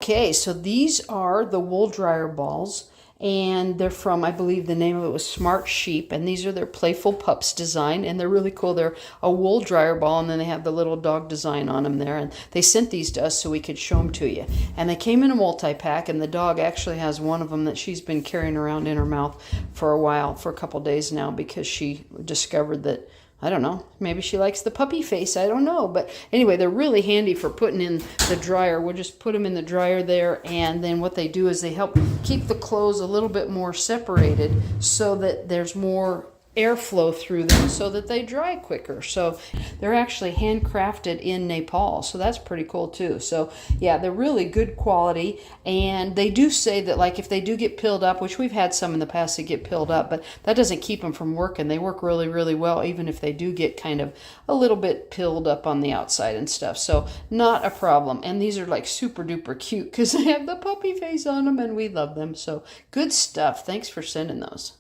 Okay, so these are the wool dryer balls, and they're from, I believe the name of it was Smart Sheep, and these are their Playful Pups design, and they're really cool. They're a wool dryer ball, and then they have the little dog design on them there, and they sent these to us so we could show them to you. And they came in a multi-pack, and the dog actually has one of them that she's been carrying around in her mouth for a while, for a couple days now, because she discovered that, I don't know, maybe she likes the puppy face, I don't know. But anyway, they're really handy for putting in the dryer. We'll just put them in the dryer there, and then what they do is they help keep the clothes a little bit more separated so that there's more airflow through them so that they dry quicker. So they're actually handcrafted in Nepal, so that's pretty cool too. So yeah, they're really good quality, and they do say that like if they do get pilled up, which we've had some in the past that get pilled up, but that doesn't keep them from working. They work really, really well even if they do get kind of a little bit pilled up on the outside and stuff. So not a problem. And these are like super duper cute because they have the puppy face on them, and we love them. So good stuff. Thanks for sending those.